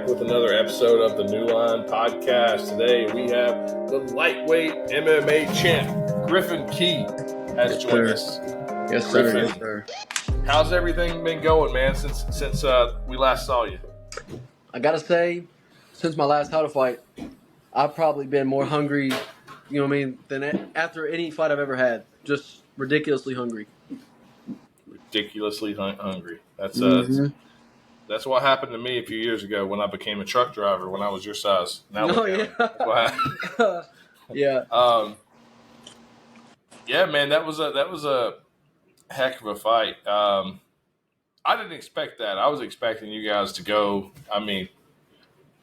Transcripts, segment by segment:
back with another episode of the New Line Podcast. Today we have the lightweight MMA champ, Griffin Key, has joined us. Yes, Griffin, sir. Yes, sir. How's everything been going, man, since we last saw you? I gotta say, since my last title fight, I've probably been more hungry, you know what I mean, than after any fight I've ever had. Just ridiculously hungry. Ridiculously hungry. That's what happened to me a few years ago when I became a truck driver when I was your size. Now Yeah. Yeah, man, that was a heck of a fight. I didn't expect that. I was expecting you guys to go. I mean,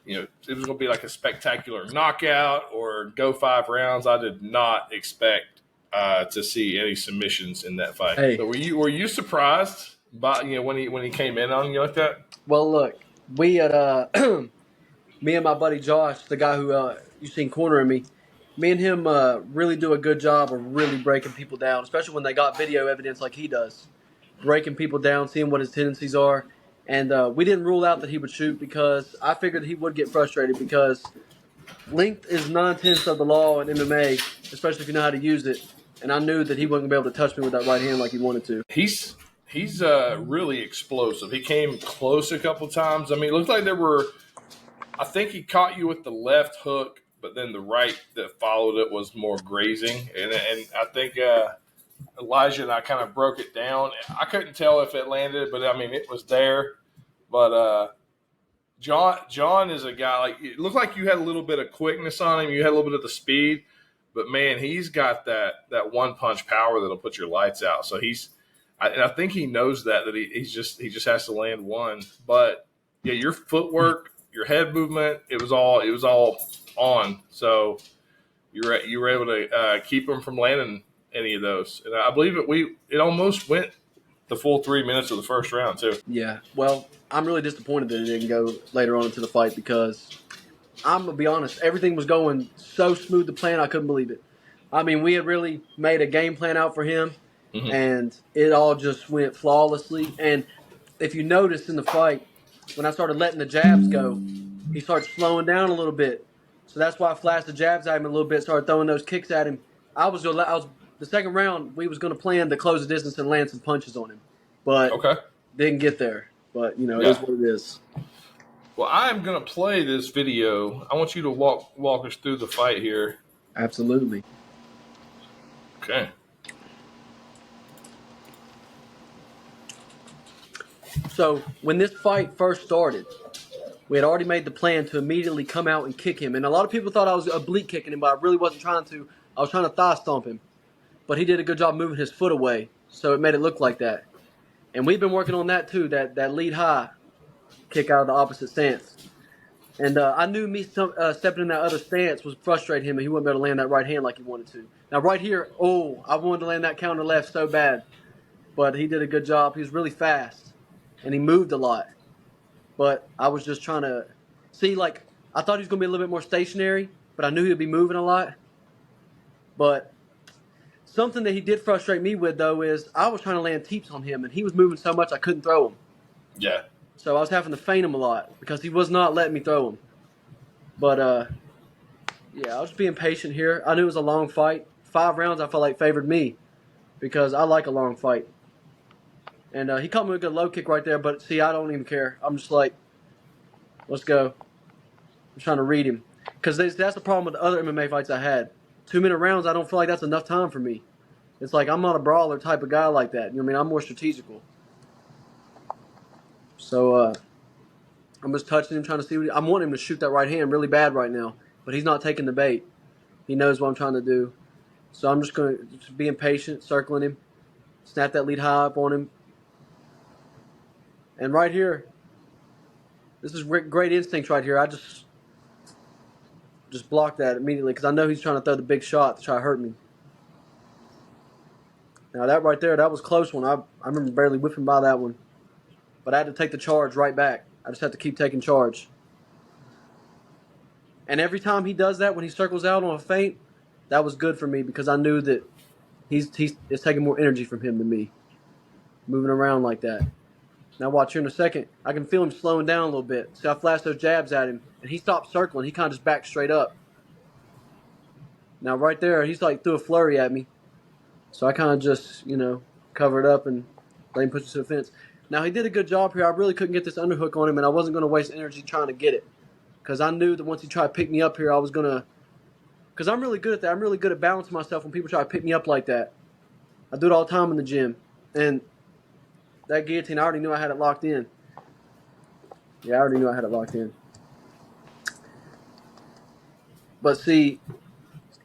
it was going to be like a spectacular knockout or go 5 rounds. I did not expect to see any submissions in that fight. Hey. So were you surprised by when he came in on you like that? Well, look, we had me and my buddy Josh, the guy who you seen cornering me. Me and him really do a good job of really breaking people down, especially when they got video evidence like he does. Breaking people down, seeing what his tendencies are. And we didn't rule out that he would shoot because I figured he would get frustrated because length is 9/10 of the law in MMA, especially if you know how to use it. And I knew that he wasn't going to be able to touch me with that right hand like he wanted to. He's really explosive. He came close a couple times. I mean, it looked like I think he caught you with the left hook, but then the right that followed it was more grazing. And I think Elijah and I kind of broke it down. I couldn't tell if it landed, but I mean, it was there. But John is a guy, like, it looked like you had a little bit of quickness on him. You had a little bit of the speed, but man, he's got that one punch power that'll put your lights out. So I think he knows that he just has to land one. But yeah, your footwork, your head movement, it was all on. So you were able to keep him from landing any of those. And I believe it almost went the full 3 minutes of the first round too. Yeah. Well, I'm really disappointed that it didn't go later on into the fight because I'm gonna be honest, everything was going so smooth. The plan, I couldn't believe it. I mean, we had really made a game plan out for him. Mm-hmm. And it all just went flawlessly. And if you notice in the fight, when I started letting the jabs go, he started slowing down a little bit. So that's why I flashed the jabs at him a little bit, started throwing those kicks at him. The second round, we was going to plan to close the distance and land some punches on him. But didn't get there. But, it is what it is. Well, I'm going to play this video. I want you to walk us through the fight here. Absolutely. Okay. So when this fight first started, we had already made the plan to immediately come out and kick him. And a lot of people thought I was oblique kicking him, but I really wasn't trying to. I was trying to thigh stomp him. But he did a good job moving his foot away, so it made it look like that. And we've been working on that too, that lead high kick out of the opposite stance. And I knew me stepping in that other stance was frustrating him, and he wouldn't be able to land that right hand like he wanted to. Now right here, I wanted to land that counter left so bad. But he did a good job. He was really fast. And he moved a lot. But I was just trying to see, I thought he was going to be a little bit more stationary, but I knew he would be moving a lot. But something that he did frustrate me with, though, is I was trying to land teeps on him, and he was moving so much I couldn't throw him. Yeah. So I was having to feint him a lot because he was not letting me throw him. But, I was being patient here. I knew it was a long fight. 5 rounds I felt like favored me because I like a long fight. And he caught me with a good low kick right there, but see, I don't even care. I'm just like, let's go. I'm trying to read him. Because that's the problem with the other MMA fights I had. 2-minute rounds, I don't feel like that's enough time for me. It's like I'm not a brawler type of guy like that. You know what I mean? I'm more strategical. So I'm just touching him, trying to see I'm wanting him to shoot that right hand really bad right now. But he's not taking the bait. He knows what I'm trying to do. So I'm just going to be impatient, circling him, snap that lead high up on him. And right here, this is great instincts right here. I just blocked that immediately because I know he's trying to throw the big shot to try to hurt me. Now that right there, that was a close one. I remember barely whipping by that one. But I had to take the charge right back. I just have to keep taking charge. And every time he does that, when he circles out on a feint, that was good for me because I knew that it's taking more energy from him than me, moving around like that. Now watch here in a second. I can feel him slowing down a little bit. So I flash those jabs at him, and he stopped circling. He kind of just backed straight up. Now right there, he's like threw a flurry at me. So I kind of just, covered up and let him push it to the fence. Now he did a good job here. I really couldn't get this underhook on him, and I wasn't going to waste energy trying to get it. Because I knew that once he tried to pick me up here, I was going to... Because I'm really good at that. I'm really good at balancing myself when people try to pick me up like that. I do it all the time in the gym. And that guillotine, I already knew I had it locked in. Yeah, I already knew I had it locked in. But see,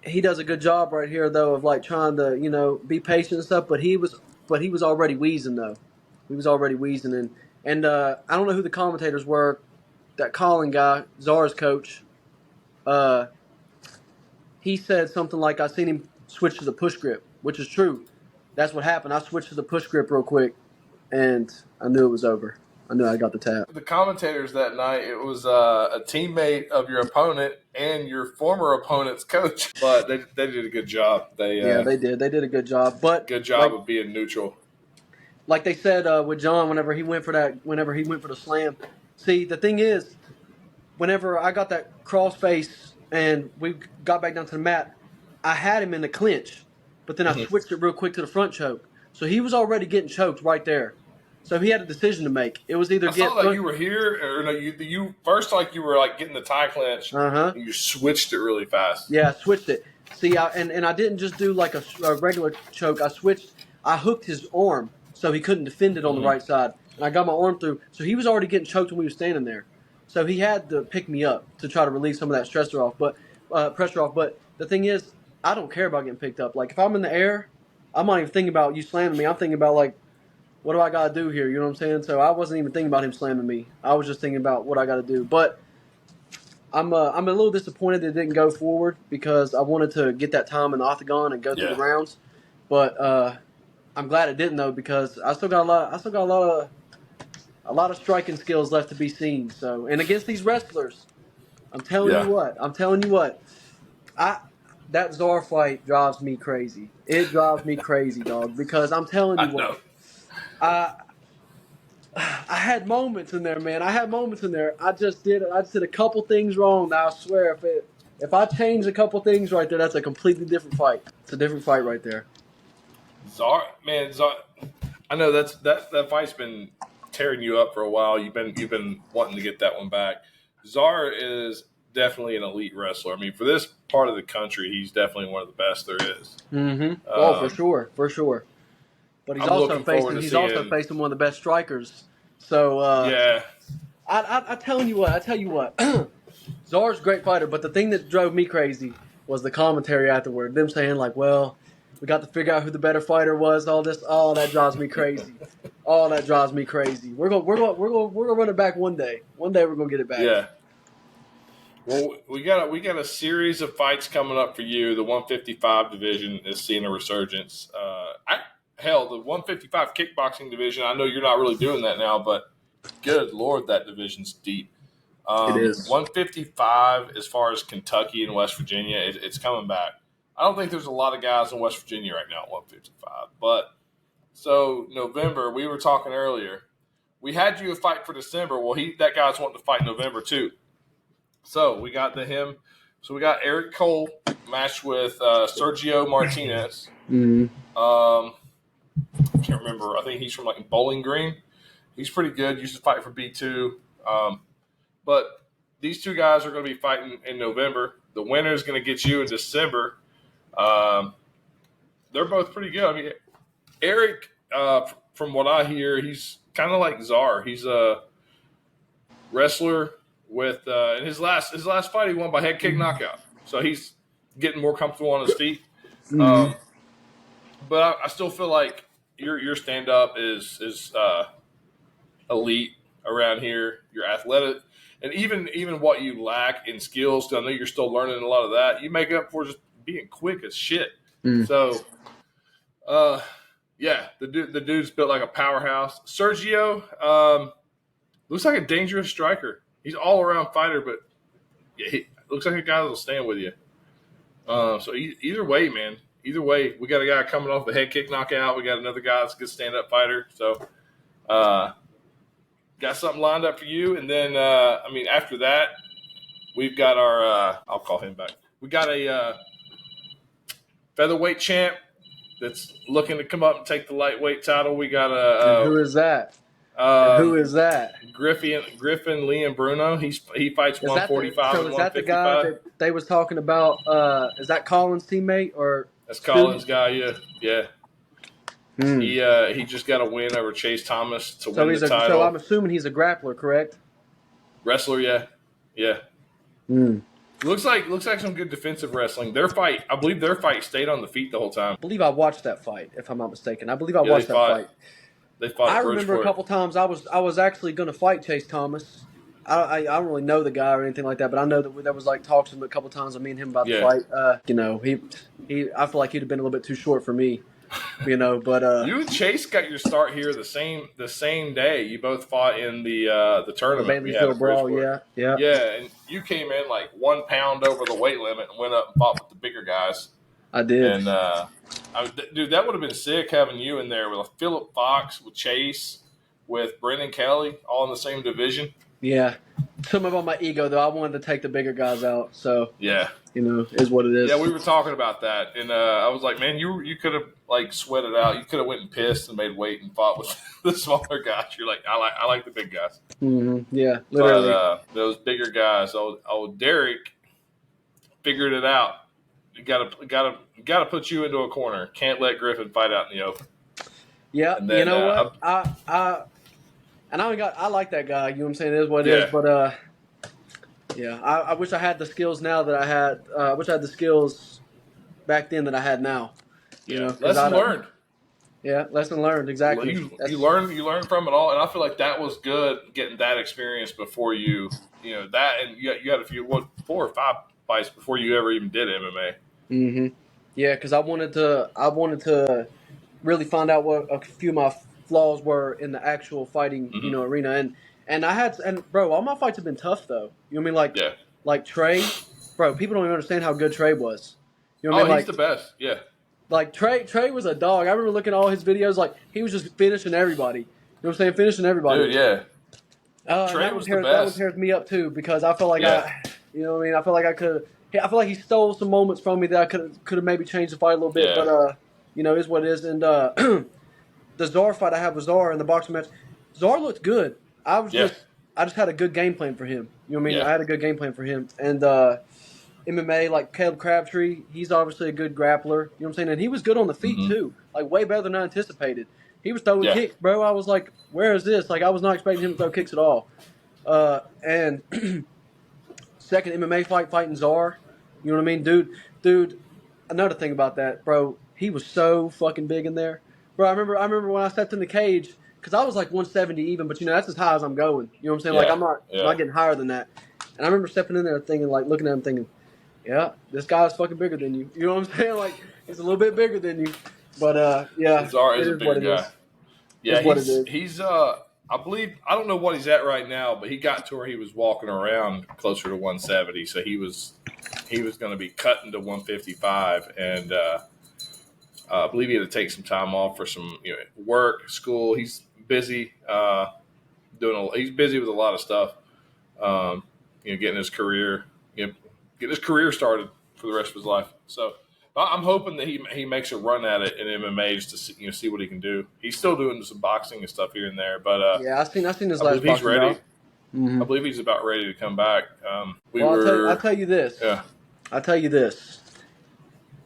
he does a good job right here, though, of like trying to, be patient and stuff. But he was already wheezing, though. He was already wheezing. And I don't know who the commentators were. That Colin guy, Zara's coach, he said something like, I seen him switch to the push grip, which is true. That's what happened. I switched to the push grip real quick, and I knew it was over. I knew I got the tap. The commentators that night, it was a teammate of your opponent and your former opponent's coach, but they did a good job. They did. They did a good job. But good job of being neutral. Like they said with John, whenever he went for the slam. See, the thing is, whenever I got that crossface and we got back down to the mat, I had him in the clinch, but then I switched it real quick to the front choke. So he was already getting choked right there. So he had a decision to make. It was either I saw that you were here, or no, you first you were getting the tie clinch, and you switched it really fast. Yeah, I switched it. See, and I didn't just do like a regular choke. I hooked his arm so he couldn't defend it on the right side, and I got my arm through. So he was already getting choked when we were standing there. So he had to pick me up to try to relieve some of that pressure off. But the thing is, I don't care about getting picked up. Like if I'm in the air, I'm not even thinking about you slamming me. I'm thinking about what do I got to do here? You know what I'm saying? So I wasn't even thinking about him slamming me. I was just thinking about what I got to do. But I'm a little disappointed that it didn't go forward because I wanted to get that time in the octagon and go through the rounds. But I'm glad it didn't though because I still got a lot of striking skills left to be seen. So and against these wrestlers, I'm telling you what, that Czar fight drives me crazy. It drives me crazy, dog. Because I'm telling you what. I had moments in there, man. I just did a couple things wrong. Now I swear, if I change a couple things right there, that's a completely different fight. It's a different fight right there. Czar, I know that fight's been tearing you up for a while. You've been wanting to get that one back. Czar is definitely an elite wrestler. I mean, for this part of the country, he's definitely one of the best there is. Mm-hmm. For sure. But he's also facing one of the best strikers. So I tell you what, Czar's a great fighter. But the thing that drove me crazy was the commentary afterward. Them saying we got to figure out who the better fighter was. All that drives me crazy. We're gonna run it back one day. One day we're gonna get it back. Yeah. Well, we got a series of fights coming up for you. The 155 division is seeing a resurgence. The 155 kickboxing division, I know you're not really doing that now, but good Lord, that division's deep. It is. 155, as far as Kentucky and West Virginia, it's coming back. I don't think there's a lot of guys in West Virginia right now at 155. But, so November, we were talking earlier. We had you a fight for December. Well, that guy's wanting to fight in November too. So we got So we got Eric Cole matched with Sergio Martinez. I can't remember. I think he's from Bowling Green. He's pretty good. Used to fight for B2. But these two guys are going to be fighting in November. The winner is going to get you in December. They're both pretty good. I mean, Eric, from what I hear, he's kind of like Czar. He's a wrestler with in his last fight he won by head kick knockout. So he's getting more comfortable on his feet. But I still feel like your stand up is elite around here. You're athletic, and even what you lack in skills, 'cause I know you're still learning a lot of that. You make up for just being quick as shit. So, the dude's built like a powerhouse. Sergio looks like a dangerous striker. He's all around fighter, but he looks like a guy that'll stand with you. So either way, man. Either way, we got a guy coming off the head kick knockout. We got another guy that's a good stand-up fighter. So, got something lined up for you. And then, after that, we've got our, I'll call him back. We got a featherweight champ that's looking to come up and take the lightweight title. We got And who is that? Who is that? Griffin Lee and Bruno. He fights 145 and 155. Is that the guy that they was talking about? Is that Collins' teammate or? That's Collins' guy. Yeah. He just got a win over Chase Thomas to win the title. So I'm assuming he's a grappler, correct? Wrestler, yeah. Looks like some good defensive wrestling. I believe their fight stayed on the feet the whole time. I believe I watched that fight, if I'm not mistaken. I watched that fight. They fought. I remember a couple times I was actually going to fight Chase Thomas. I don't really know the guy or anything like that, but I know that there was like talks to him a couple times of me and him about the fight. I feel like he'd have been a little bit too short for me. But you and Chase got your start here the same day. You both fought in the tournament. The Bailey's Brawl, yeah. And you came in like 1 pound over the weight limit and went up and fought with the bigger guys. I did. And dude, that would have been sick having you in there with Philip Fox, with Chase, with Brendan Kelly, all in the same division. Yeah. Some of on my ego though. I wanted to take the bigger guys out. So yeah. Is what it is. Yeah, we were talking about that, and I was like, man, you could have like sweated out. You could have went and pissed and made weight and fought with the smaller guys. You're like, I like the big guys. Mm-hmm. Yeah, literally. But, those bigger guys. Old Derek figured it out. You gotta put you into a corner. Can't let Griffin fight out in the open. Yeah, then, you know what? I like that guy. You know what I'm saying? It is what it is. But I wish I had the skills now that I had. I wish I had the skills back then that I had now. Lesson learned. Yeah, lesson learned. Exactly. You learn from it all, and I feel like that was good getting that experience before you that, and you had a few 4 or 5 fights before you ever even did MMA. Mm-hmm. Yeah, because I wanted to really find out what a few of my flaws were in the actual fighting arena, and bro, all my fights have been tough though. You know what I mean? Like Trey, bro. People don't even understand how good Trey was. You know what I mean? He's the best. Yeah. Like Trey was a dog. I remember looking at all his videos. Like he was just finishing everybody. You know what I'm saying? Finishing everybody. Dude, yeah. Trey was the best. That one tears me up too because I felt like I feel like I could. I feel like he stole some moments from me that I could have maybe changed the fight a little bit. Yeah. But is what it is. And the Czar fight I had with Czar in the boxing match, Czar looked good. I just had a good game plan for him. You know what I mean? Yeah. I had a good game plan for him. And MMA, like Caleb Crabtree, he's obviously a good grappler. You know what I'm saying? And he was good on the feet too. Like way better than I anticipated. He was throwing kicks, bro. I was like, where is this? Like I was not expecting him to throw kicks at all. And second MMA fighting Czar. You know what I mean? Dude, another thing about that, bro, he was so fucking big in there. Bro, I remember when I stepped in the cage, because I was like 170 even, but that's as high as I'm going. You know what I'm saying? Yeah. Like I'm not getting higher than that. And I remember stepping in there thinking, like looking at him thinking, yeah, this guy's fucking bigger than you. You know what I'm saying? Like he's a little bit bigger than you. But Czar is a bigger guy. Yeah, he's I believe, I don't know what he's at right now, but he got to where he was walking around closer to 170. So he was going to be cutting to 155, and I believe he had to take some time off for some work, school. He's busy he's busy with a lot of stuff. Getting his career started for the rest of his life. So I'm hoping that he makes a run at it in MMA just to see what he can do. He's still doing some boxing and stuff here and there, but I've seen his last boxing ready. Mm-hmm. I believe he's about ready to come back. I'll tell you this. Yeah. I'll tell you this.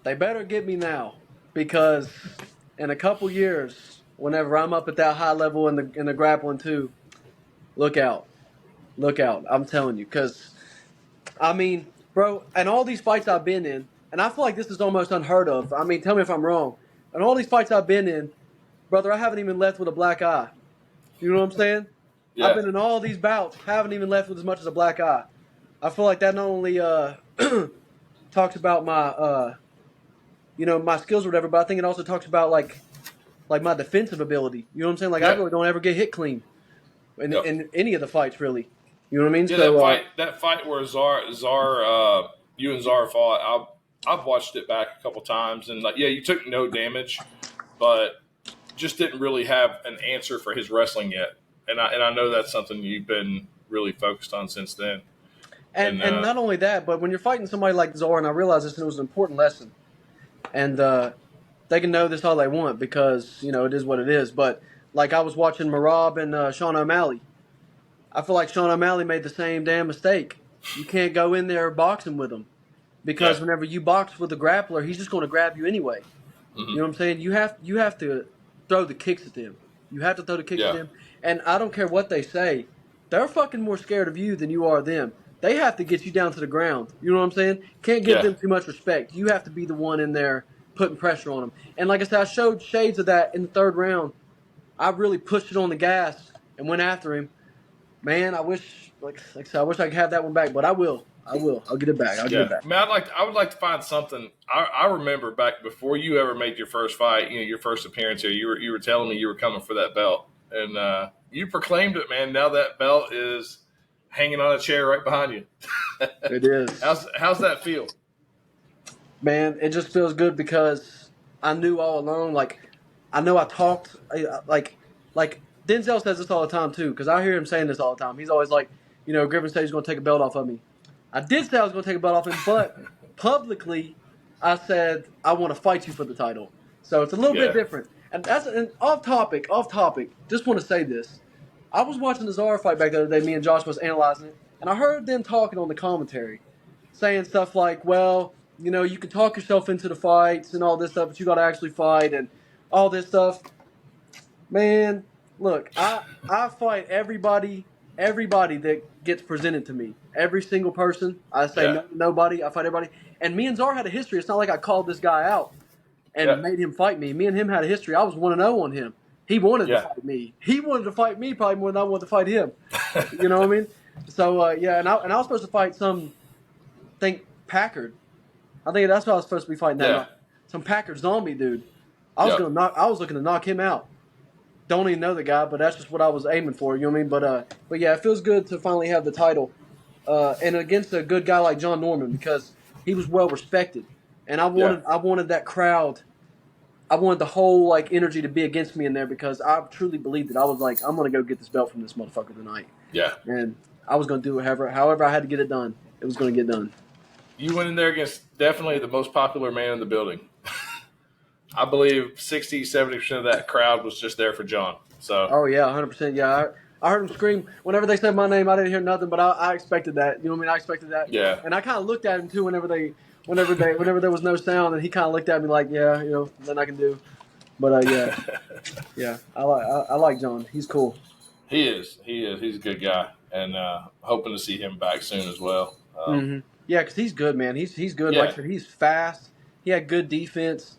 They better get me now, because in a couple years, whenever I'm up at that high level in the grappling too, look out. I'm telling you, because I mean, bro, and all these fights I've been in. And I feel like this is almost unheard of. I mean, tell me if I'm wrong. And all these fights I've been in, brother, I haven't even left with a black eye. You know what I'm saying? Yeah. I've been in all these bouts, haven't even left with as much as a black eye. I feel like that not only talks about my, my skills or whatever, but I think it also talks about like my defensive ability. You know what I'm saying? Like I really don't ever get hit clean in any of the fights, really. You know what I mean? Yeah, so, that fight where Czar, you and Czar fought, I've watched it back a couple times, and you took no damage, but just didn't really have an answer for his wrestling yet. and I know that's something you've been really focused on since then. And not only that, but when you're fighting somebody like Zor, and I realized this, and it was an important lesson, and they can know this all they want because it is what it is. But like I was watching Marab and Sean O'Malley, I feel like Sean O'Malley made the same damn mistake. You can't go in there boxing with him because whenever you box with a grappler, he's just going to grab you anyway. You know what I'm saying? You have to throw the kicks at them. You have to throw the kicks at them. And I don't care what they say. They're fucking more scared of you than you are them. They have to get you down to the ground. You know what I'm saying? Can't give them too much respect. You have to be the one in there putting pressure on them. And like I said, I showed shades of that in the third round. I really pushed it on the gas and went after him. Man, I wish, like I said, I wish I could have that one back, but I will. I'll get it back. I'll get it back. I mean, I would like to find something. I remember back before you ever made your first fight, your first appearance here. You were telling me you were coming for that belt, and you proclaimed it, man. Now that belt is hanging on a chair right behind you. It is. How's that feel? Man, it just feels good because I knew all along. Like I know I talked like Denzel says this all the time too, because I hear him saying this all the time. He's always like, Griffin said he's going to take a belt off of me. I did say I was going to take a belt off him, but publicly I said I want to fight you for the title. So it's a little bit different. And that's off topic. Just want to say this. I was watching the Zara fight back the other day. Me and Josh was analyzing it, and I heard them talking on the commentary, saying stuff like, well, you can talk yourself into the fights and all this stuff, but you got to actually fight and all this stuff. Man, look, I fight everybody that gets presented to me. Every single person. I say nobody. I fight everybody. And me and Zar had a history. It's not like I called this guy out and made him fight me. Me and him had a history. I was 1-0 on him. He wanted to fight me. He wanted to fight me probably more than I wanted to fight him. You know what I mean? So, and I was supposed to fight Packard. I think that's what I was supposed to be fighting that night. Some Packard zombie dude. I was looking to knock him out. Don't even know the guy, but that's just what I was aiming for. You know what I mean? But yeah, it feels good to finally have the title, and against a good guy like John Norman because he was well respected, and I wanted that crowd. I wanted the whole energy to be against me in there because I truly believed it. I was like, I'm gonna go get this belt from this motherfucker tonight. Yeah, and I was gonna do it however I had to get it done. It was gonna get done. You went in there against definitely the most popular man in the building. I believe 60-70% of that crowd was just there for John. So. Oh yeah, 100%. Yeah, I heard him scream whenever they said my name. I didn't hear nothing, but I expected that. You know what I mean? I expected that. Yeah. And I kind of looked at him too whenever there was no sound, and he kind of looked at me like, yeah, nothing I can do. But yeah, I like John. He's cool. He is. He's a good guy, and hoping to see him back soon as well. Yeah, because he's good, man. He's good. Yeah. Like I said, he's fast. He had good defense.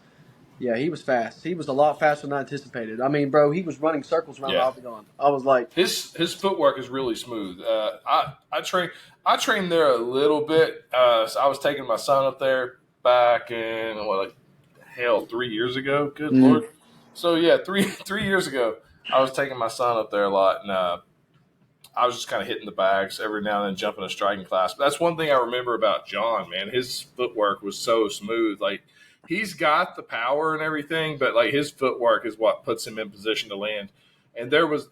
Yeah, he was fast. He was a lot faster than I anticipated. I mean, bro, he was running circles around the octagon. I was like, his footwork is really smooth. I trained there a little bit. So I was taking my son up there back in 3 years ago. Good Lord. So yeah, three years ago, I was taking my son up there a lot, and I was just kind of hitting the bags every now and then, jumping a striking class. But that's one thing I remember about John, man. His footwork was so smooth. Like, he's got the power and everything, but his footwork is what puts him in position to land. And there was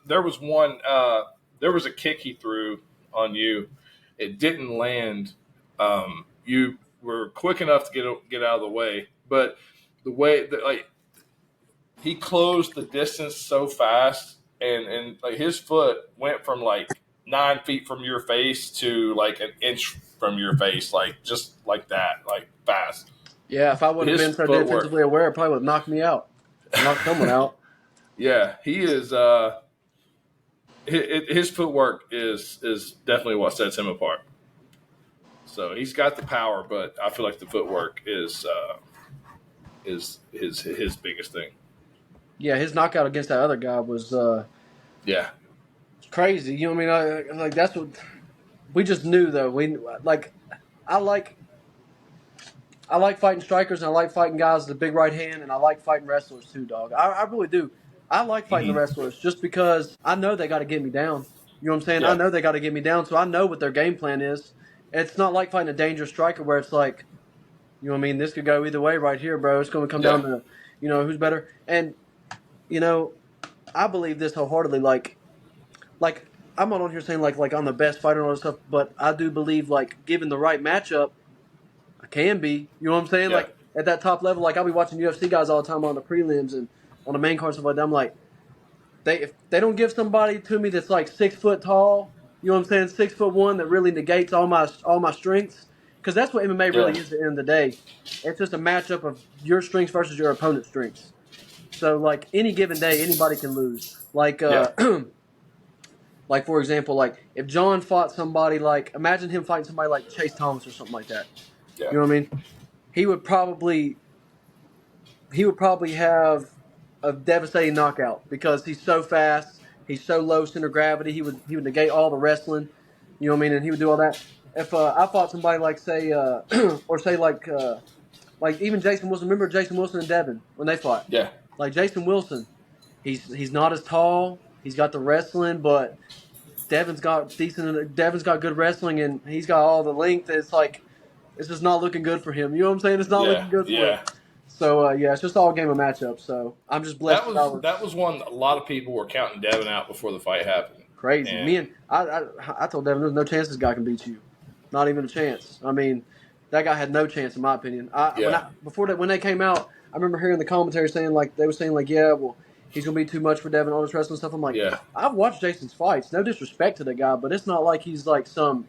a kick he threw on you. It didn't land. You were quick enough to get out of the way, but the way that he closed the distance so fast, and his foot went from 9 feet from your face to an inch from your face, just like that, fast. Yeah, if I would have been so defensively aware, it probably would have knocked me out. Knocked someone out. Yeah, he is. His footwork is definitely what sets him apart. So he's got the power, but I feel like the footwork is his biggest thing. Yeah, his knockout against that other guy was crazy. You know what I mean? That's what we just knew though. I like fighting strikers, and I like fighting guys with a big right hand, and I like fighting wrestlers too, dog. I really do. I like fighting the wrestlers just because I know they got to get me down. You know what I'm saying? Yeah. I know they got to get me down, so I know what their game plan is. It's not like fighting a dangerous striker where it's you know what I mean? This could go either way right here, bro. It's going to come down to, who's better. And, I believe this wholeheartedly. like I'm not on here saying like I'm the best fighter and all this stuff, but I do believe like given the right matchup, I can be. You know what I'm saying? Yeah. Like at that top level, like I'll be watching UFC guys all the time on the prelims and on the main card and stuff like that. I'm like, if they don't give somebody to me that's like 6 foot tall, you know what I'm saying, 6'1" that really negates all my strengths, because that's what MMA Yeah. really is at the end of the day. It's just a matchup of your strengths versus your opponent's strengths. So like any given day, anybody can lose. Like Yeah. like for example, like if John fought somebody like imagine him fighting somebody like Chase Thomas or something like that. Yeah. You know what I mean? He would probably have a devastating knockout because he's so fast. He's so low center of gravity. He would negate all the wrestling. You know what I mean? And he would do all that. If I fought somebody like say or say like even Jason Wilson. Remember Jason Wilson and Devin when they fought? Yeah. Like Jason Wilson, he's not as tall. He's got the wrestling, but Devin's got decent. Devin's got good wrestling, and he's got all the length. It's like it's just not looking good for him. You know what I'm saying? It's not Yeah. looking good for him. Yeah. So yeah, it's just all a game of matchups. So I'm just blessed. That was one a lot of people were counting Devin out before the fight happened. Crazy. And Me and I told Devin there's no chance this guy can beat you. Not even a chance. I mean, that guy had no chance in my opinion. When they came out, I remember hearing the commentary saying like they were saying like yeah, well he's gonna be too much for Devin all this wrestling stuff. I'm like, yeah. I've watched Jason's fights. No disrespect to the guy, but it's not like he's like some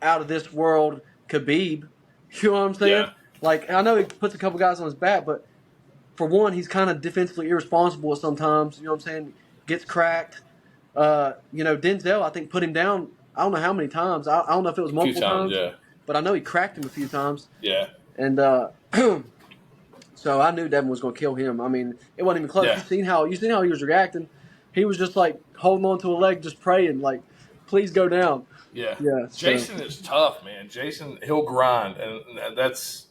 out of this world Khabib. You know what I'm saying? Yeah. Like I know he puts a couple guys on his back, but for one, he's kind of defensively irresponsible sometimes. You know what I'm saying? Gets cracked. Denzel, I think, put him down. I don't know how many times. I don't know if it was multiple times. Yeah. But I know he cracked him a few times. Yeah. And so I knew Devin was going to kill him. I mean, it wasn't even close. Yeah. You seen how he was reacting? He was just like holding on to a leg, just praying, like, please go down. Yeah. Yeah. Jason is tough, man. Jason, he'll grind, and that's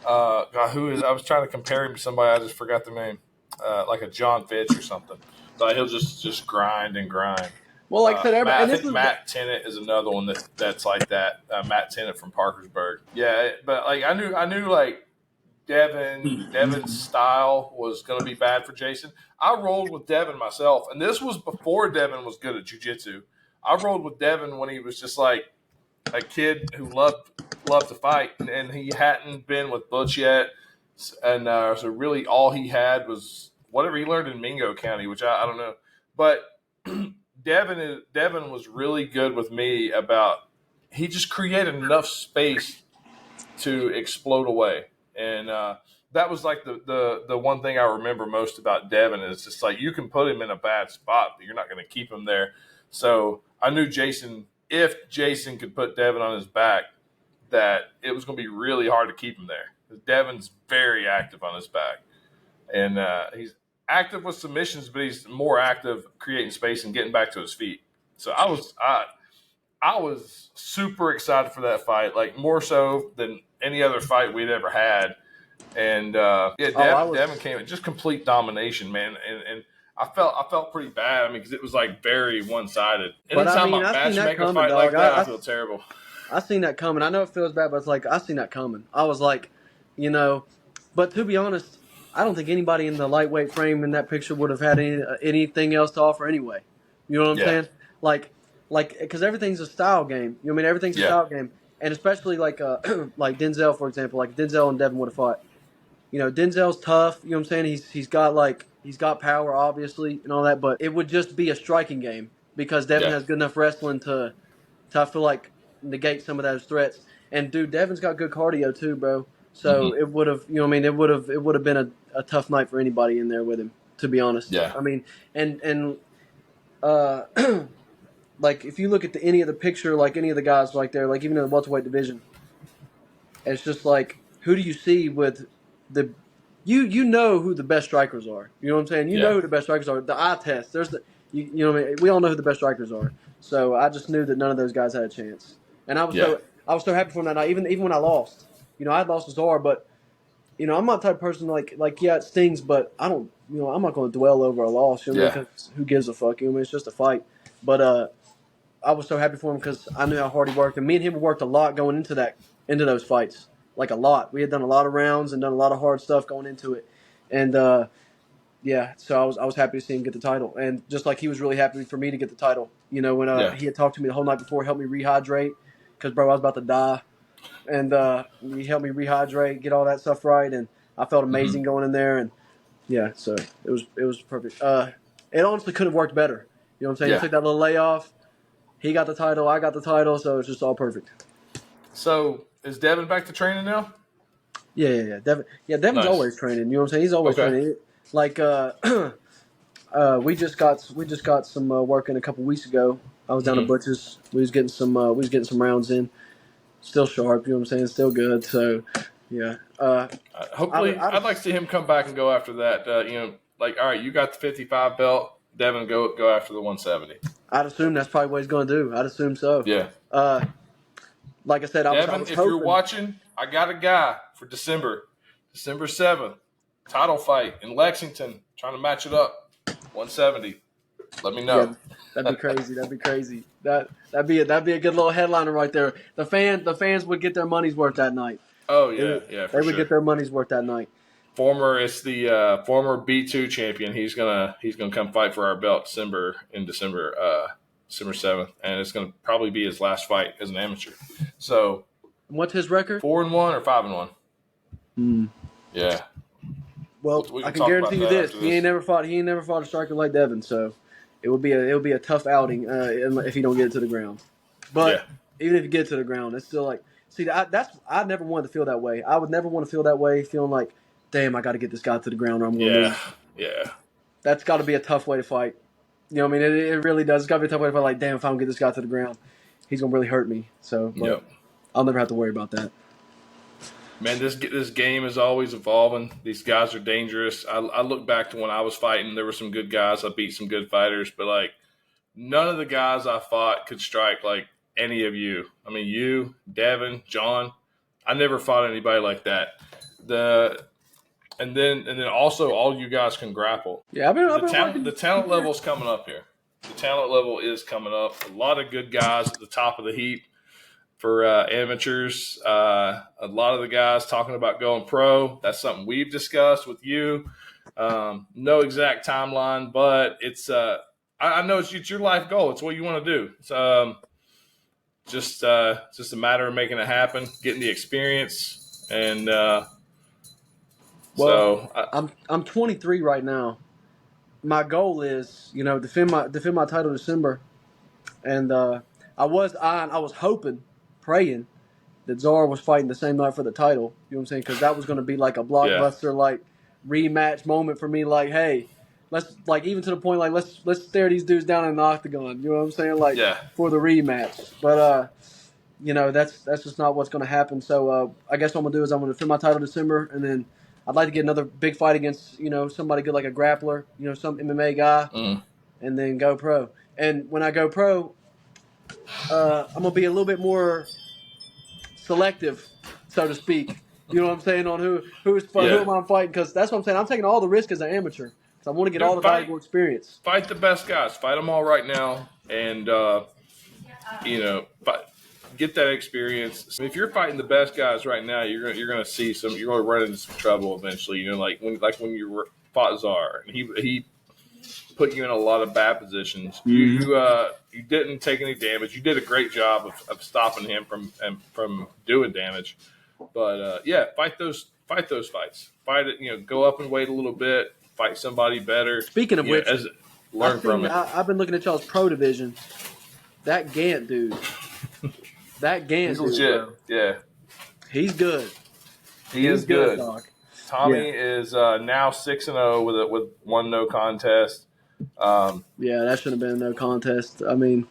God. Who is? I was trying to compare him to somebody. I just forgot the name, like a John Fitch or something. But he'll just grind and grind. Well, like I said, I think Matt Tennant is another one that's like that. Matt Tennant from Parkersburg. Yeah, but like I knew like Devin's style was going to be bad for Jason. I rolled with Devin myself, and this was before Devin was good at jiu-jitsu. I rolled with Devin when he was just like a kid who loved to fight, and he hadn't been with Butch yet, and so really all he had was whatever he learned in Mingo County, which I don't know, but. Devin was really good with me about he just created enough space to explode away, and that was like the one thing I remember most about Devin is just like you can put him in a bad spot, but you're not going to keep him there. So I knew if Jason could put Devin on his back, that it was going to be really hard to keep him there. Devin's very active on his back, and he's active with submissions, but he's more active creating space and getting back to his feet. So I was super excited for that fight, like more so than any other fight we'd ever had. And Devin came in just complete domination, man. And I felt pretty bad. I mean, because it was like very one sided. Anytime a matchmaker fight like that, I feel terrible. I seen that coming. I know it feels bad, but it's like I seen that coming. I was like, but to be honest. I don't think anybody in the lightweight frame in that picture would have had anything else to offer anyway. You know what I'm saying? Like, because everything's a style game. You know what I mean? Everything's a style game, and especially like like Denzel, for example. Like Denzel and Devin would have fought. Denzel's tough. You know what I'm saying? He's got power, obviously, and all that. But it would just be a striking game because Devin has good enough wrestling to I feel like negate some of those threats. And dude, Devin's got good cardio too, bro. So it would have, it would have been a tough night for anybody in there with him, to be honest. Yeah. I mean, and like if you look at any of the picture, like any of the guys like there, like even in the welterweight division, it's just like who do you see with you know who the best strikers are. You know what I'm saying? You know who the best strikers are. The eye test. There's what I mean? We all know who the best strikers are. So I just knew that none of those guys had a chance, and I was so happy for him that night. Even when I lost. I lost to Czar, but I'm not the type of person like it stings, but I don't. I'm not going to dwell over a loss. Because who gives a fuck? It's just a fight. But I was so happy for him because I knew how hard he worked, and me and him worked a lot going into those fights, like a lot. We had done a lot of rounds and done a lot of hard stuff going into it, and so I was happy to see him get the title, and just like he was really happy for me to get the title. when Yeah. he had talked to me the whole night before, helped me rehydrate because, bro, I was about to die. And he helped me rehydrate, get all that stuff right, and I felt amazing going in there. And yeah, so it was perfect. It honestly couldn't have worked better. You know what I'm saying? Yeah. He took that little layoff. He got the title. I got the title. So it's just all perfect. So is Devin back to training now? Yeah. Devin's Nice. always training. You know what I'm saying? He's always Okay. training. Like we just got some work in a couple weeks ago. I was down to Butch's. We was getting some rounds in. Still sharp. You know what I'm saying? Still good. So yeah. Hopefully, I'd like to see him come back and go after that. Like, all right, you got the 55 belt. Devin, go after the 170. I'd assume that's probably what he's going to do. I'd assume so. Yeah. Like I said, I Devin, was if hoping. you're watching, I got a guy for December 7th, title fight in Lexington, trying to match it up, 170. Let me know. Yeah, that'd be crazy. That'd be a good little headliner right there. The fans would get their money's worth that night. Oh yeah, They would get their money's worth that night. It's the former B2 champion. He's gonna come fight for our belt December 7th, and it's gonna probably be his last fight as an amateur. So, what's his record? 4-1 or 5-1? Yeah. Well, I can guarantee you this: he ain't never fought a striker like Devin. So, it would be a tough outing if he don't get it to the ground. But even if you get it to the ground, it's still like, see, I never wanted to feel that way. I would never want to feel that way, feeling like, damn, I got to get this guy to the ground or I'm going to lose. Yeah. That's got to be a tough way to fight. You know what I mean? It really does. It's got to be a tough way to fight. Like, damn, if I don't get this guy to the ground, he's going to really hurt me. So, I'll never have to worry about that. Man, this game is always evolving. These guys are dangerous. I look back to when I was fighting. There were some good guys. I beat some good fighters. But, like, none of the guys I fought could strike like any of you. I mean, you, Devin, John. I never fought anybody like that. And then also all you guys can grapple. Yeah, the talent level is coming up here. The talent level is coming up. A lot of good guys at the top of the heap for amateurs. A lot of the guys talking about going pro. That's something we've discussed with you. No exact timeline, but it's I know it's your life goal. It's what you want to do. It's just a matter of making it happen, getting the experience, and I'm 23 right now. My goal is, defend my title December, and I was hoping, praying that Zara was fighting the same night for the title. You know what I'm saying? Because that was going to be like a blockbuster, like rematch moment for me. Like, hey, let's even to the point like let's stare these dudes down in the octagon. You know what I'm saying? Like for the rematch. But that's just not what's going to happen. So I guess what I'm gonna do is I'm gonna defend my title December, and then I'd like to get another big fight against somebody good like a grappler, some MMA guy, and then go pro. And when I go pro, I'm gonna be a little bit more selective, so to speak. You know what I'm saying on who am I fighting? Because that's what I'm saying. I'm taking all the risk as an amateur because I want to get all the valuable experience. Fight the best guys. Fight them all right now, and get that experience. If you're fighting the best guys right now, you're gonna see you're gonna run into some trouble eventually. Like when you fought Czar, and he put you in a lot of bad positions. You didn't take any damage. You did a great job of stopping him from doing damage. But fight those fights. Fight it. Go up and wait a little bit. Fight somebody better. Speaking of which, learn from it. I've been looking at y'all's pro division. That Gant dude. He's legit. Bro. Yeah. He's good. He is good. Dog. Tommy is now 6-0 with one no contest. That should have been a no contest. I mean,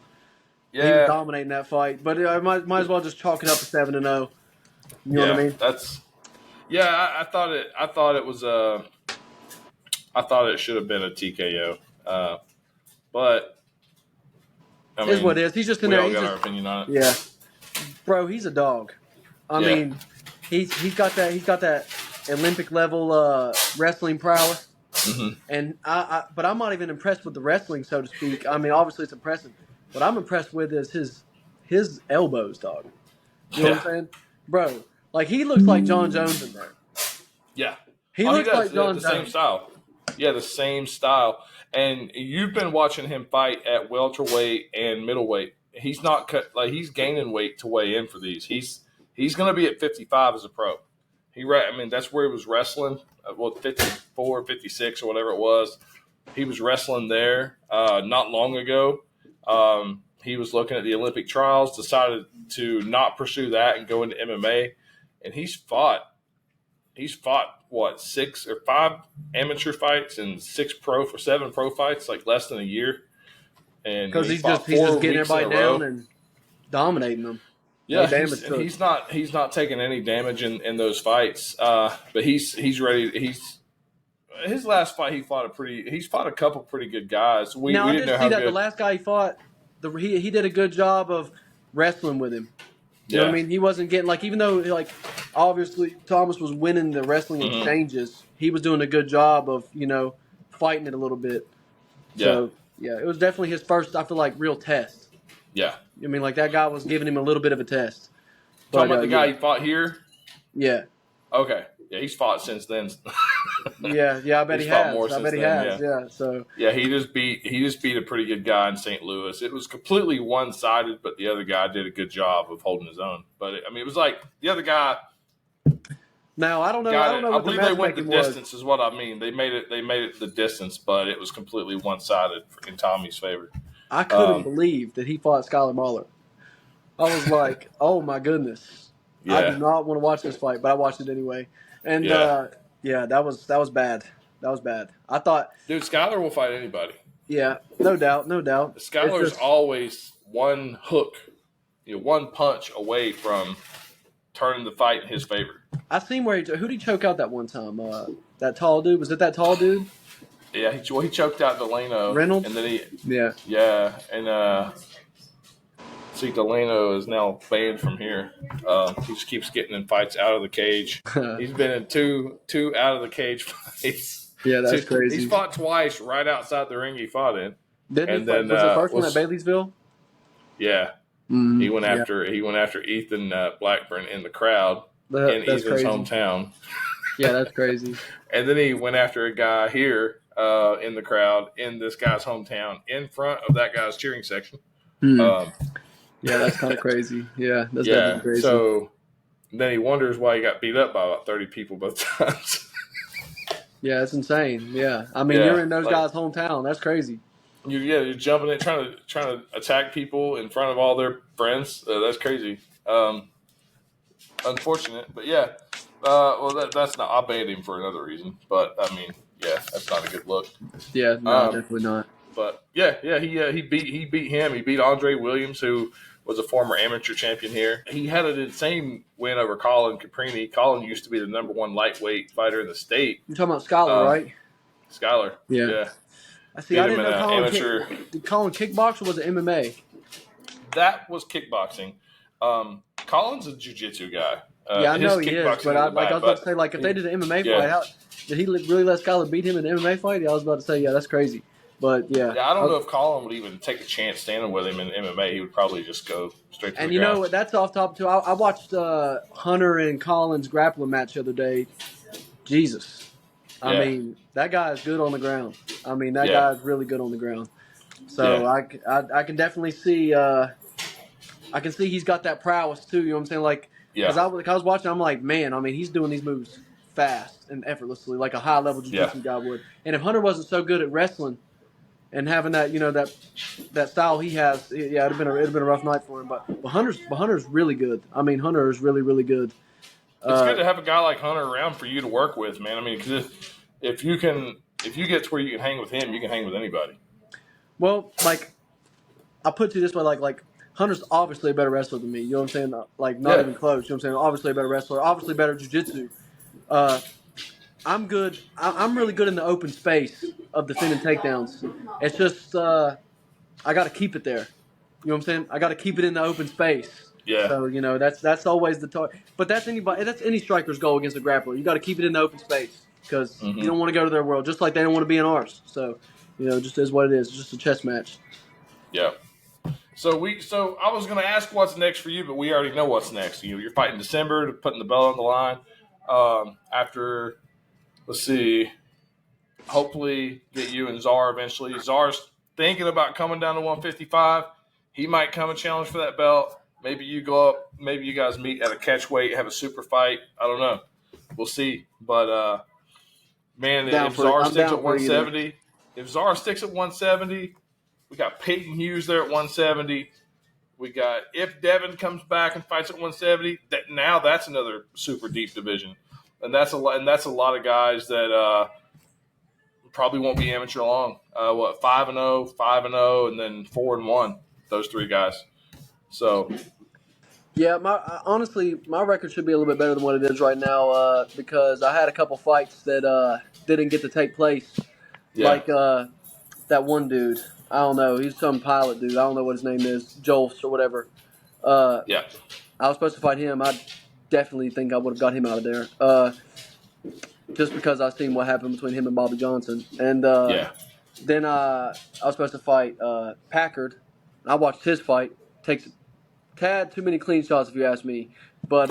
he was dominating that fight, but I might as well just chalk it up to 7-0. You know what I mean? I thought it was I thought it should have been a TKO. But I mean, is what it is. He's just in there. We all got our opinion on it. Yeah, bro, he's a dog. I mean, he's got that Olympic level wrestling prowess. Mm-hmm. And but I'm not even impressed with the wrestling, so to speak. I mean, obviously it's impressive. What I'm impressed with is his elbows, dog. You know what I'm saying, bro? Like he looks like John Jones in there. Yeah, he looks like John the Jones. same style. Yeah, the same style. And you've been watching him fight at welterweight and middleweight. He's not cut like he's gaining weight to weigh in for these. He's going to be at 55 as a pro. I mean, that's where he was wrestling. 54, 56 or whatever it was. He was wrestling there not long ago. He was looking at the Olympic trials, decided to not pursue that and go into MMA, and he's fought what 6 or 5 amateur fights and 7 pro fights, like less than a year. And Because he's just getting everybody down and dominating them. Yeah, no he's not taking any damage in those fights. But he's ready. His last fight he's fought a couple pretty good guys. We didn't know how good. The last guy he fought, he did a good job of wrestling with him. You know what I mean? He wasn't getting even though obviously Thomas was winning the wrestling exchanges, he was doing a good job of fighting it a little bit. So it was definitely his first, I feel like, real test. Yeah. I mean, that guy was giving him a little bit of a test. Talking about the guy he fought here? Yeah. Okay. Yeah, he's fought since then. yeah, I bet he has. I bet he has. Yeah. So he just beat a pretty good guy in St. Louis. It was completely one-sided, but the other guy did a good job of holding his own. But it was like the other guy. Now I don't know. I believe they went the distance, is what I mean. They made it the distance, but it was completely one-sided in Tommy's favor. I couldn't believe that he fought Skylar Mahler. I was like, oh my goodness. Yeah. I do not want to watch this fight, but I watched it anyway. And that was bad. That was bad. I thought, dude, Skylar will fight anybody. Yeah, no doubt. Skylar's always one hook, one punch away from turning the fight in his favor. I seen who did he choke out that one time? That tall dude. Was it that tall dude? Yeah, he choked out Delano. Reynolds? And then and see, Delano is now banned from here. He just keeps getting in fights out of the cage. He's been in two out of the cage fights. Yeah, that's crazy. He's fought twice right outside the ring he fought in. Was the first one at Baileysville? Yeah. Mm-hmm. He went after Ethan Blackburn in the crowd in Ethan's hometown. Yeah, that's crazy. And then he went after a guy here in the crowd in this guy's hometown in front of that guy's cheering section. Yeah, that's kind of crazy. Yeah, that's definitely crazy. So then he wonders why he got beat up by about 30 people both times. Yeah, it's insane. Yeah, I mean, you're in those guys' hometown. That's crazy. You're jumping in, trying to attack people in front of all their friends. That's crazy. Unfortunate, but yeah. That's not. I banned him for another reason, but I mean, that's not a good look. Yeah, no, definitely not. But he beat him. He beat Andre Williams, who was a former amateur champion here. He had an insane win over Colin Caprini. Colin used to be the number 1 lightweight fighter in the state. You're talking about Skylar, right? Skylar. Yeah. I see. I didn't know Colin kickbox or was it MMA? That was kickboxing. Colin's a jiu-jitsu guy. I know he is, but I was about to say, if they did an MMA fight, did he really let Skylar beat him in an MMA fight? I was about to say, that's crazy. But I don't know if Colin would even take a chance standing with him in MMA. He would probably just go straight to the ground. And you know what? That's off topic too. I watched Hunter and Colin's grappling match the other day. Jesus, I mean, that guy is good on the ground. I mean, that guy is really good on the ground. So I can definitely see. I can see he's got that prowess too. You know what I'm saying? Because I was watching, I'm like, man. I mean, he's doing these moves fast and effortlessly, like a high level jiu-jitsu guy would. And if Hunter wasn't so good at wrestling and having that, that style he has, it'd have been a rough night for him. But Hunter's really good. I mean, Hunter is really, really good. It's good to have a guy like Hunter around for you to work with, man. I mean, because if you get to where you can hang with him, you can hang with anybody. Well, I'll put it to you this way, like Hunter's obviously a better wrestler than me. You know what I'm saying? Not even close. You know what I'm saying? Obviously a better wrestler. Obviously better jiu-jitsu. I'm good. I'm really good in the open space of defending takedowns. It's just I got to keep it there. You know what I'm saying? I got to keep it in the open space. Yeah. So that's always the target. But that's any striker's goal against a grappler. You got to keep it in the open space because you don't want to go to their world, just like they don't want to be in ours. So just is what it is. It's just a chess match. Yeah. So I was going to ask what's next for you, but we already know what's next. You're fighting December, putting the belt on the line. After, let's see, hopefully get you and Czar eventually. Czar's thinking about coming down to 155. He might come and challenge for that belt. Maybe you go up. Maybe you guys meet at a catch weight, have a super fight. I don't know. We'll see. But man, if Czar I'm sticks down at for either. 170, if Czar sticks at 170, we got Peyton Hughes there at 170. We got if Devin comes back and fights at 170, that's another super deep division, and that's a lot. And that's a lot of guys that probably won't be amateur long. 5-0, 5-0, and then 4-1. Those three guys. So Yeah, honestly, my record should be a little bit better than what it is right now because I had a couple fights that didn't get to take place. yeah, Like that one dude. I don't know. He's some pilot dude. I don't know what his name is. Jolt or whatever. yeah, I was supposed to fight him. I definitely think I would have got him out of there. Just because I've seen what happened between him and Bobby Johnson. And yeah. then I was supposed to fight Packard. I watched his fight. Takes a tad too many clean shots, if you ask me. But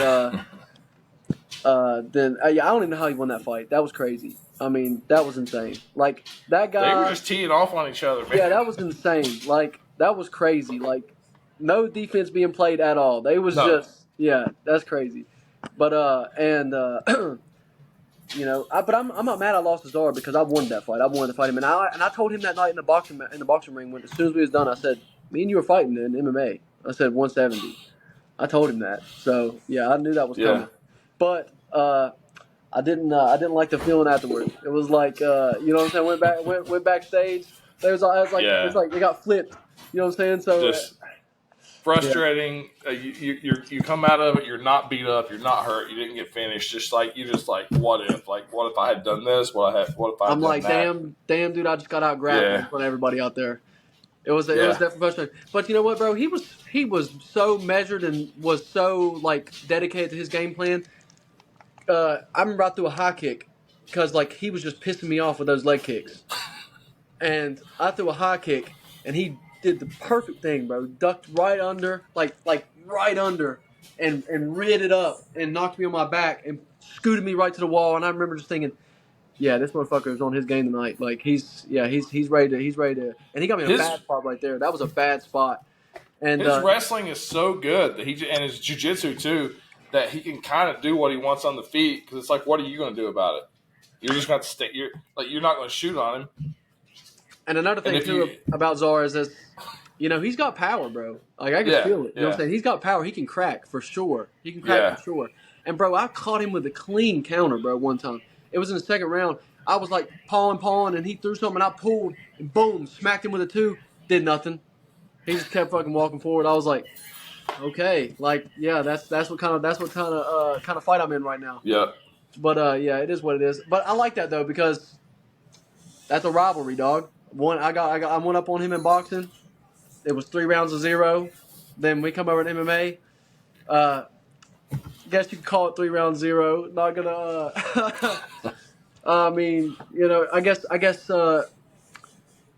then I don't even know how he won that fight. That was crazy. I mean, that was insane. Like, that guy. They were just teeing off on each other, man. Yeah, that was insane. Like, that was crazy. Like, no defense being played at all. They was just, yeah, that's crazy. But, you know, but I'm not mad I lost to Czar because I wanted that fight. I wanted to fight him. And I told him that night in the boxing ring, when as soon as we was done, I said, me and you were fighting in MMA. I said 170. I told him that. So, yeah, I knew that was coming. But, I didn't like the feeling afterwards. It was like, you know what I'm saying? Went backstage. It was like it got flipped. You know what I'm saying? So just frustrating. Yeah. You come out of it. You're not beat up. You're not hurt. You didn't get finished. Just like what if? Like, what if I had done this? What if I? I'm like, damn, dude! I just got out grappled in front of everybody out there. It was definitely frustrating. But you know what, bro? He was so measured and was so like dedicated to his game plan. I remember I threw a high kick because like he was just pissing me off with those leg kicks, and I threw a high kick and he did the perfect thing, bro. Ducked right under, like right under, and rid it up and knocked me on my back and scooted me right to the wall. And I remember just thinking, yeah, this motherfucker is on his game tonight. Like he's ready to, and he got me in a bad spot right there. That was a bad spot. And his wrestling is so good that and his jiu-jitsu too, that he can kind of do what he wants on the feet, because it's like, what are you going to do about it? You're just going to stay. You're not going to shoot on him. And another thing about Czar is, you know, he's got power, bro. Like I can feel it. You know what I'm saying? He's got power. He can crack for sure. For sure. And bro, I caught him with a clean counter, bro. One time, it was in the second round. I was like pawing, and he threw something. And I pulled, and boom, smacked him with a 2. Did nothing. He just kept fucking walking forward. I was like, okay, like that's what kind of fight I'm in right now. Yeah. But yeah, it is what it is. But I like that though, because that's a rivalry, dog. I went up on him in boxing. It was 3 rounds of 0. Then we come over to MMA. Guess you could call it 3 rounds 0. Not gonna. I mean, you know, I guess.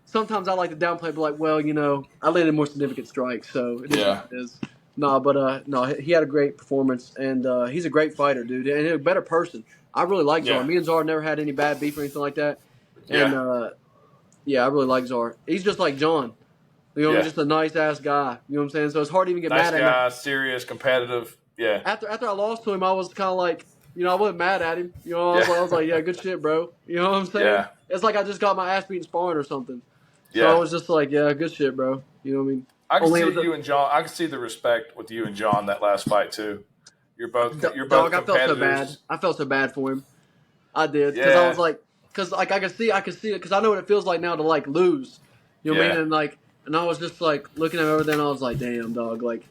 Sometimes I like to downplay, but like, well, you know, I landed more significant strikes, so it is what it is. No, he had a great performance, and he's a great fighter, dude, and a better person. I really like Czar. Me and Czar never had any bad beef or anything like that. And I really like Czar. He's just like John. You know, just a nice ass guy. You know what I'm saying? So it's hard to even get mad at him. Nice guy, serious, competitive. Yeah. After I lost to him, I was kind of like, you know, I wasn't mad at him. You know, I was like, yeah, good shit, bro. You know what I'm saying? Yeah. It's like I just got my ass beaten sparring or something. So I was just like, yeah, good shit, bro. You know what I mean? I can see you and John. I can see the respect with you and John that last fight too. You're both dog, I felt so bad for him. I did, because I was like, I could see it, because I know what it feels like now to like lose. You know what I mean? And I was just like looking at everything. I was like, damn, dog. Like,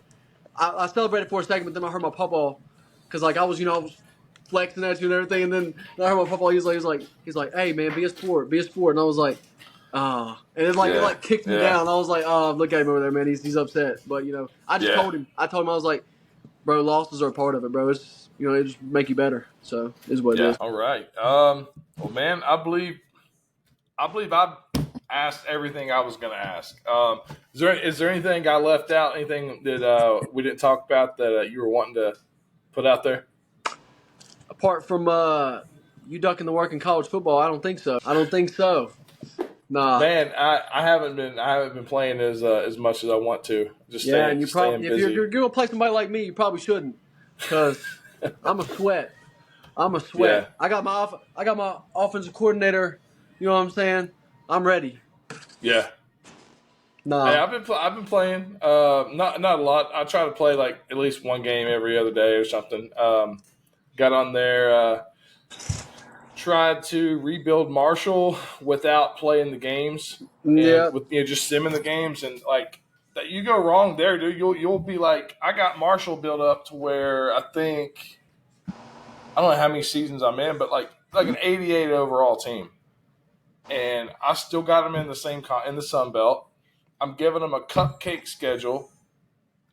I celebrated for a second, but then I heard my papa, because like I was flexing at you and everything, and then I heard my papa. He's like, hey man, be a sport, and I was like. And it it kicked me down. I was like, oh, look at him over there, man. He's upset. But, you know, I just told him. I was like, bro, losses are a part of it, bro. It's, you know, it just make you better. So, it's what it is. All right. Well, man, I believe I asked everything I was going to ask. Is there anything I left out, anything that we didn't talk about that you were wanting to put out there? Apart from You ducking the work in college football? I don't think so. Nah. Man, I haven't been playing as much as I want to. Just Yeah, and staying if busy. you're gonna play somebody like me, you probably shouldn't, because I'm a sweat. Yeah. I got my offensive coordinator. You know what I'm saying? I'm ready. Yeah. Nah. Hey, I've been playing. Not a lot. I try to play like at least one game every other day or something. Got on there. Tried to rebuild Marshall without playing the games and Yeah. with just simming the games, and like that you go wrong there, dude. You'll be like, I got Marshall built up to where I think I don't know how many seasons I'm in, but like an 88 overall team, and I still got them in in the Sun Belt. I'm giving them a cupcake schedule,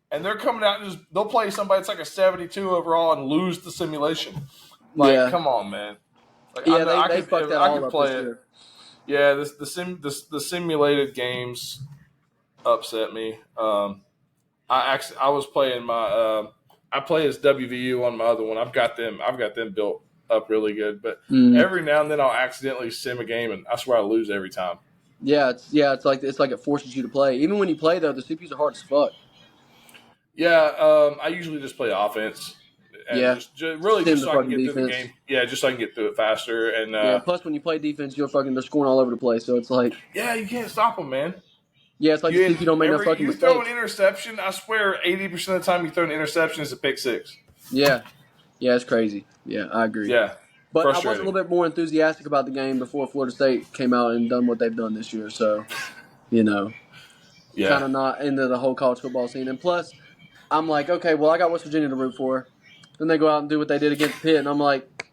and they're coming out and they'll play somebody that's like a 72 overall and lose the simulation. Like, Yeah. come on, man. Like, Yeah, I know they fucked that all up this year. Yeah, the simulated games upset me. I was playing I play as WVU on my other one. I've got them built up really good, but every now and then I'll accidentally sim a game, and I swear I lose every time. Yeah, it's like it forces you to play. Even when you play though, the CPUs are hard as fuck. Yeah, I usually just play offense. And just really Sim just the so I can fucking get through the defense. game. Yeah, just so I can get through it faster. And Plus when you play defense, they're scoring all over the place. So it's like, yeah, you can't stop them, man. yeah, it's like the CPU don't make no fucking you throw an mistakes. interception, I swear 80% of the time you throw an interception is a pick six. Yeah, it's crazy. Yeah, I agree. Yeah, but I was a little bit more enthusiastic about the game before Florida State came out and done what they've done this year. So, kind of not into the whole college football scene. And plus, I'm like, okay, well, I got West Virginia to root for. Then they go out and do what they did against Pitt, and I'm like,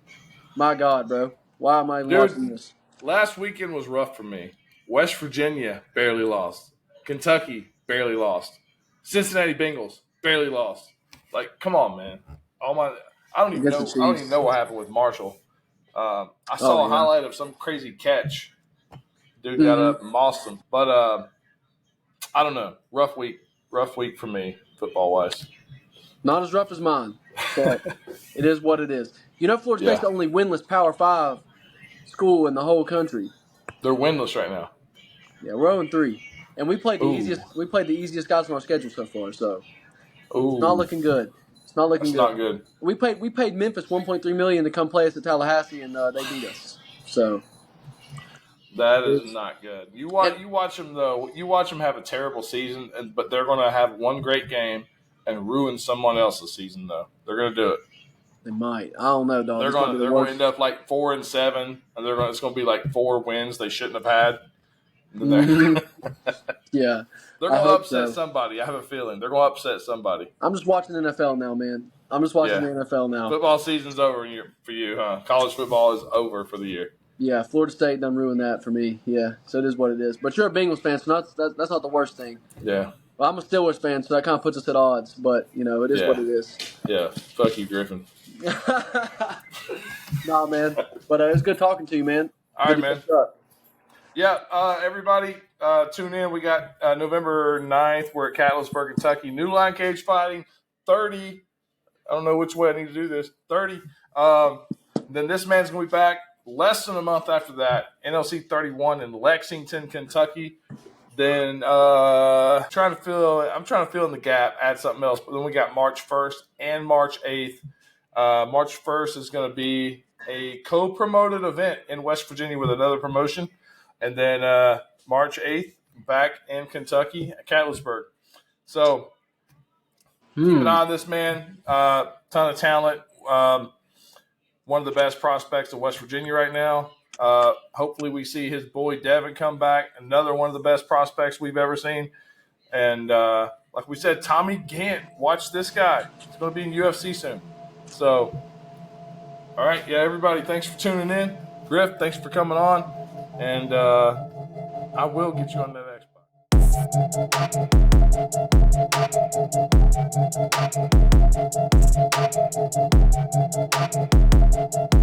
my God, bro, why am I even watching this? Last weekend was rough for me. West Virginia barely lost. Kentucky barely lost. Cincinnati Bengals barely lost. Like, come on, man. I don't even know what happened with Marshall. I saw a highlight of some crazy catch. Dude got up and mossed him. But I don't know. Rough week for me, football wise. Not as rough as mine, but it is what it is. Florida State's the only winless Power 5 school in the whole country. They're winless right now. Yeah, we're 0-3, and we played the easiest. We played the easiest guys on our schedule so far. So it's not looking good. It's not looking good. Not good. We paid Memphis $1.3 million to come play us at Tallahassee, and they beat us. So that is not good. You watch them though. You watch them have a terrible season, but they're going to have one great game and ruin someone else's season though. They're going to do it. They might. I don't know, dog. They're going to end up like 4-7, and it's going to be like 4 wins they shouldn't have had. Yeah. They're going to upset somebody. I have a feeling they're going to upset somebody. I'm just watching the NFL now, man. I'm just watching the NFL now. Football season's over for you, huh? College football is over for the year. Yeah, Florida State done ruined that for me. Yeah, so it is what it is. But you're a Bengals fan, so that's not the worst thing. Yeah. Well, I'm a Steelers fan, so that kind of puts us at odds. But, it is what it is. Yeah, fuck you, Griffin. Nah, man. But it's good talking to you, man. All right, man. Yeah, everybody, tune in. We got November 9th. We're at Catlettsburg, Kentucky. New Line Cagefighting, 30. I don't know which way I need to do this. 30. Then this man's going to be back less than a month after that. NLC 31 in Lexington, Kentucky. Then I'm trying to fill in the gap, add something else. But then we got March 1st and March 8th. March 1st is going to be a co-promoted event in West Virginia with another promotion. And then March 8th, back in Kentucky at Catlettsburg. So keep an eye on this man. Ton of talent. One of the best prospects of West Virginia right now. Hopefully we see his boy Devin come back. Another one of the best prospects we've ever seen. And like we said, Tommy Gant. Watch this guy. He's going to be in UFC soon. So, all right. Yeah, everybody, thanks for tuning in. Griff, thanks for coming on. And I will get you on that Xbox.